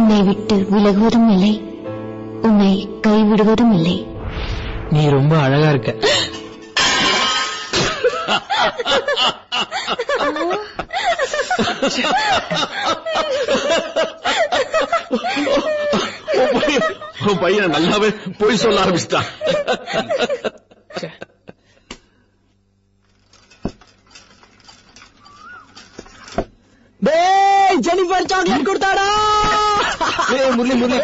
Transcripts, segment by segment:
உன்னை விட்டு விலகுவதும் இல்லை, உன்னை கைவிடுவதும் இல்லை. நீ ரொம்ப அழகா இருக்க. பையன் நல்லாவே போய் சொல்ல ஆரம்பிச்சிட்டான். ஜெனிஃபர் சாக்லேட் கொடுத்தாடா. முரளி முரளி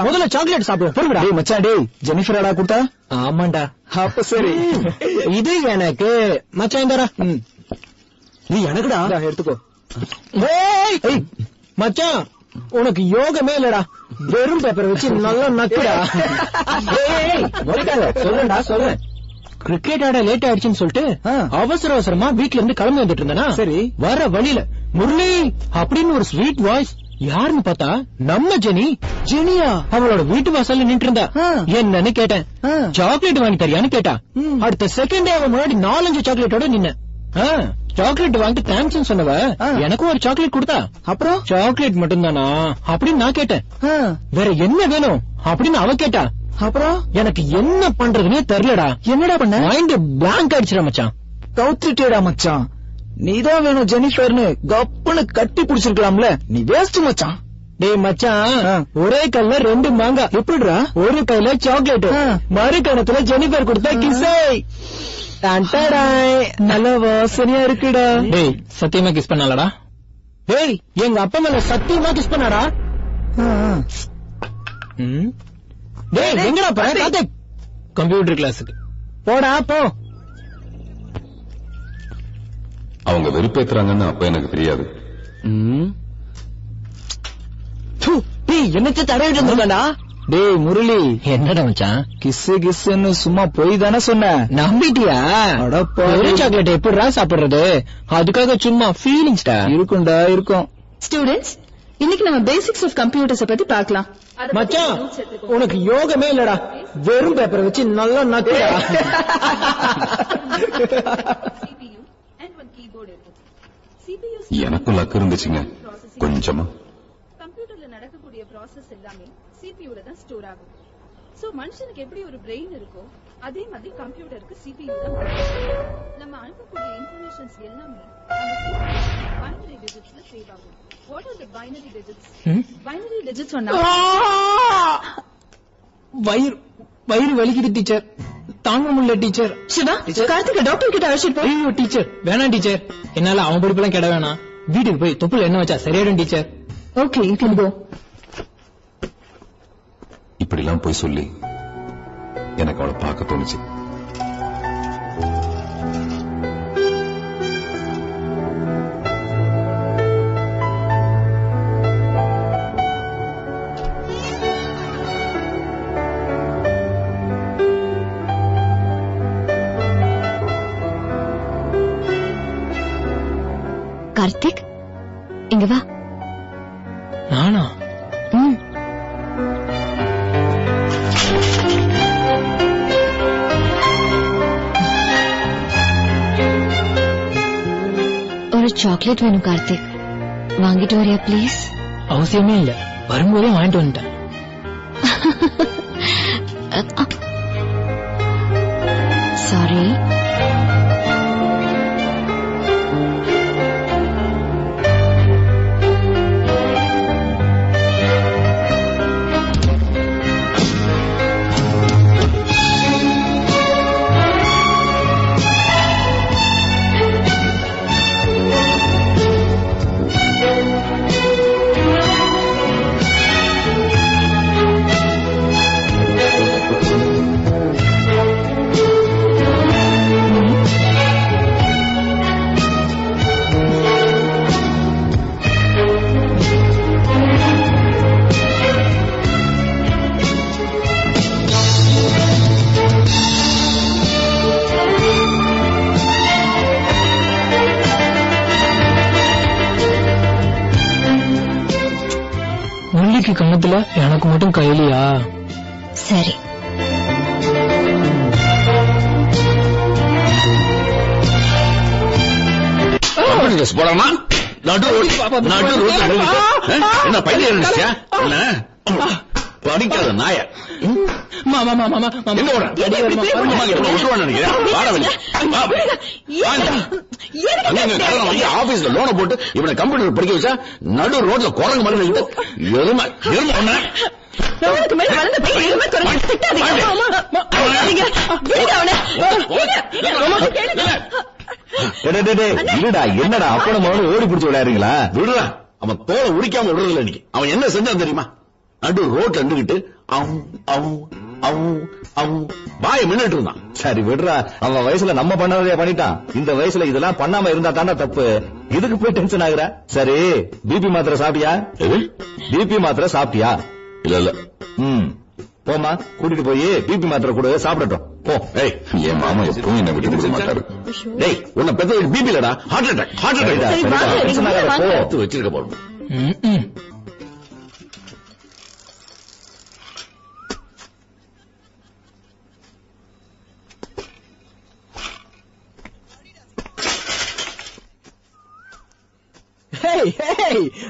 முதல்ல சாக்லேட் சாப்பிடுவோம். மச்சான் டேய் ஜெனிஃபராடா கொடுத்தா? ஆமாண்டா. அப்ப சரி, இது எனக்கு. மச்சான் தரா. நீ எனக்குடா, எடுத்துக்கோ. மச்சான் உனக்கு யோகமே இல்லடா, வெறும் பேப்பரை வச்சு நல்லா நக்குடா. சொல்லுடா சொல்லு. கிரிக்கெட் ஆட லேட் ஆயிடுச்சுன்னு சொல்லிட்டு அவசர அவசரமா வீட்டுல இருந்து கிளம்பி வந்துட்டு இருந்தேனா, சரி வர வழியில முரளி அப்படின்னு ஒரு ஸ்வீட் வாய்ஸ். யாருன்னு பார்த்தா நம்ம ஜெனியா அவளோட வீட்டு வாசல்ல நின்று இருந்தா. என்னன்னு கேட்டேன். சாக்லேட் வாங்கி தரியான்னு கேட்டா. அடுத்த செகண்டே அவன் முன்னாடி 4-5 சாக்லேட்டோட நின்ன. சாக்லேட் வாங்கி தேங்க்ஸ் சொன்னவ எனக்கும் ஒரு சாக்லேட் கொடுத்தா. அப்புறம் சாக்லேட் மட்டும் தானா அப்படின்னு நான் கேட்டேன். வேற என்ன வேணும் அப்படின்னு அவ கேட்டா. அப்புறம் எனக்கு என்ன பண்றதுன்னே தெரியலடா. என்னடா பண்ண? மைண்ட் பிளாங்க் ஆயிடுச்சுடா மச்சான். கவுத்துட்டேடா மச்சான். நீதான் வேணும் ஜெனிஃபர்னு கப்புன்னு கட்டி புடிச்சிருக்கலாம்ல, நீ வேஸ்ட் மச்சான். டேய் மச்சான், ஒரே கல்ல 2 மாங்காய். எப்படிடா? ஒரு கையில சாக்லேட், மறு கணத்துல ஜெனிஃபர் கொடுத்தா கிஸ்ஸே. நல்ல வாசனையா இருக்குடா. டேய் சத்தியமா கிஸ் பண்ணாலடா? டேய் எங்க அப்பா மேல சத்தியமா கிஸ் பண்ணாடா. டேய் எங்கடா போற? கம்ப்யூட்டர் கிளாஸுக்கு போடா போ. அவங்க வெறுப்பேத்துறாங்கன்னு அப்ப எனக்கு தெரியாது. என்னச்ச தடவிட்டு இருந்தா? டேய் முரளி, என்னடா மச்சான் கிஸ்ஸுன்னு சும்மா போய் தானே சொன்ன, நம்பிட்டியா? சாக்லேட் எப்படிடா சாப்பிடுறது? அதுக்காக சும்மா ஃபீலிங்ஸ்டா. இருக்கும்டா இருக்கும். ஸ்டூடெண்ட்ஸ், இன்னைக்கு நம்ம பேசிக்ஸ் ஆஃப் கம்ப்யூட்டர்ஸ் பத்தி பார்க்கலாம். மச்சான் உனக்கு யோகமே இல்லடா, வெறும் பேப்பரை வச்சு நல்லா நக்குடா. எனக்கும் லக்கு இருந்துச்சுங்க கொஞ்சமா. கம்ப்யூட்டர்ல நடக்கக்கூடிய ப்ராசஸ் எல்லாமே சிபியூல தான் ஸ்டோர் ஆகும். சோ மனுஷனுக்கு எப்படி ஒரு பிரெயின் இருக்கோ அதே மாதிரி கம்ப்யூட்டருக்கு சிபியூ தான். நம்ம அனுப்பக்கூடிய இன்ஃபர்மேஷன்ஸ் எல்லாமே பைனரி டிஜிட்ஸ்ல சேவ் ஆகும். What are the binary digits? Binary digits வயிறு வலிக்குது டீச்சர், தாங்க முடியல டீச்சர். சிவா, கார்த்திகை டாக்டர் கிட்ட அழைச்சிட்டு போ. ஐயோ டீச்சர் வேணாம் டீச்சர், என்னால அவன் படிப்பெல்லாம் கெட வேணாம். வீட்டுக்கு போய் தொப்புல என்ன வச்சா சரியாயிடும் teacher. Okay you can go. இப்படிலாம் போய் சொல்லி எனக்கு அவளை பார்க்க தோணுச்சு. கார்த்திக் இங்க வா. நானா? ஒரு சாக்லேட் வேணும் கார்த்திக், வாங்கிட்டு வரியா பிளீஸ்? அவசியமே இல்ல, வரும்போதே வாங்கிட்டு வந்துட்டேன். சாரி. முள்ளிக்கு கண்ணத்துல எனக்கு மட்டும் கையிலையா? சரி. கேஸ் போடாமா நடு என்ன பையன் இருந்துச்சா என்ன படிக்காத நாய ஆபீஸ்ல லோனை போட்டு இவனை கம்ப்யூட்டர் படிக்க வச்சா நடு ரோட்ல குரங்கு மாதிரி எருமை என்னடா அப்படம் ஓடி பிடிச்சு விளையாடுறீங்களா? விடுறா, அவன் தோலை உரிக்காம விடுறதில்ல. இன்னைக்கு அவன் என்ன செஞ்சான் தெரியுமா? நடு ரோட்ல நின்றுகிட்டு வாய மின்னிட்டு இருந்தான். சரி விடுறா, அவன் வயசுல நம்ம பண்ணாதே பண்ணிட்டான். இந்த வயசுல இதெல்லாம் பண்ணாம இருந்தா தாண்டா தப்பு. இதுக்கு போய் டென்ஷன் ஆகுற? சரி, பிபி மாத்திரை சாப்பிட்டியா? பிபி மாத்திரை சாப்பிட்டியா? இல்ல. போமா, கூட்டிட்டு போய் பிபி மாத்திரை கூட சாப்பிடட்டும். போ. என் மாமா எப்பவும் என்ன விட்டு கொடுக்க மாட்டாரு. டேய், உன்னை பெத்த பிபி இல்லடா, ஹார்ட் அட்டாக் வச்சிருக்க போறோம்.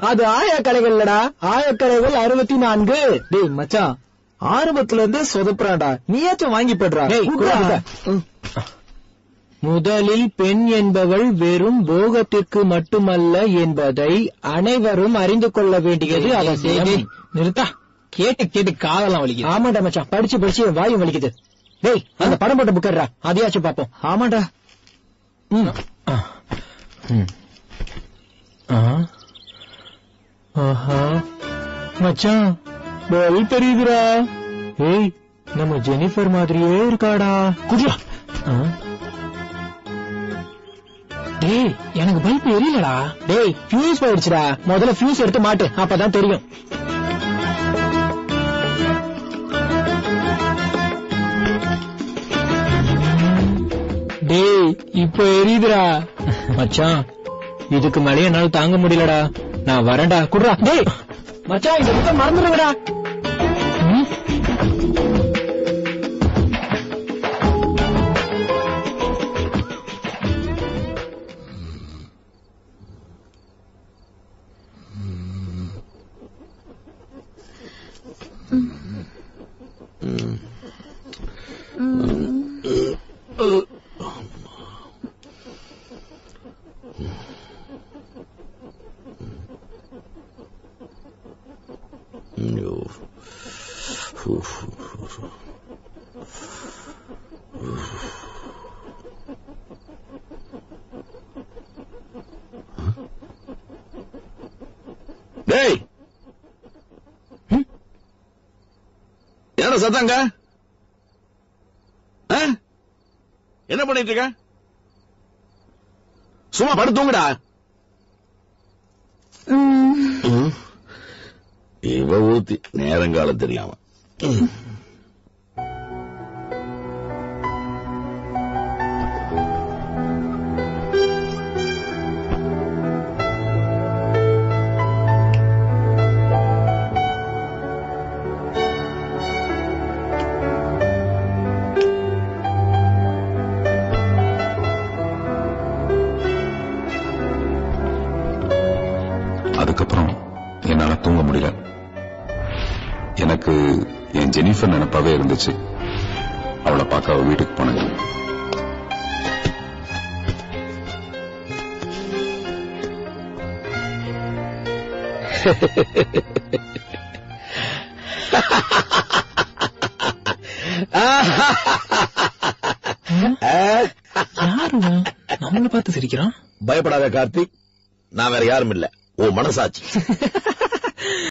அது ஆயக்கலைகள்லடா, ஆயக்கலைகள் 64. டேய் மச்சான், ஆரம்பத்துல இருந்தே சொதப்புறாடா, நீயாச்சும் வாங்கி போடுறா. முதலில் பெண் என்பவள் வெறும் போகத்திற்கு மட்டுமல்ல என்பதை அனைவரும் அறிந்து கொள்ள வேண்டியது அவசியம். நிறுத்தா, கேட்டு காதெல்லாம் வலிக்குது. ஆமாண்டா மச்சான், படிச்சு வாயும் வலிக்குது. டேய், அந்த படம் போட்ட புக்கர்றா, அதையாச்சும் பாப்போம். ஆமாண்டா. மச்சான், பல் தெரியுதுடா. ஏய், நம்ம ஜெனிஃபர் மாதிரியே இருக்காடா. குடியா. டேய், எனக்கு பல்ப் எரியலடா. டேய், ஃபியூஸ் போயிடுச்சுடா. முதல்ல ஃபியூஸ் எடுத்து மாட்டு, அப்பதான் தெரியும். டேய், இப்ப எரியுதுடா. மச்சான், இதுக்கு மேலே என்னால தாங்க முடியலடா. நான் வரேன்டா. குடுறா. டேய் மச்சான், இந்த புத்தம் மறந்துடுங்கடா. டேய், என்ன சத்தங்க? என்ன பண்ணிட்டு இருக்க? சும்மா படுத்து தூங்குடா. இவ ஊத்தி நேரங்காலம் தெரியாம. அதுக்கப்புறம் என்னால தூங்க முடியல. எனக்கு என் ஜெனிஃபர் நினைப்பாவே இருந்துச்சு. அவளை பார்க்க அவ வீட்டுக்கு போனேன். யாருங்க நம்மள பார்த்து சிரிக்கிறான்? பயப்படாத கார்த்திக், நான் வேற யாரும் இல்ல, உன் மனசாட்சி.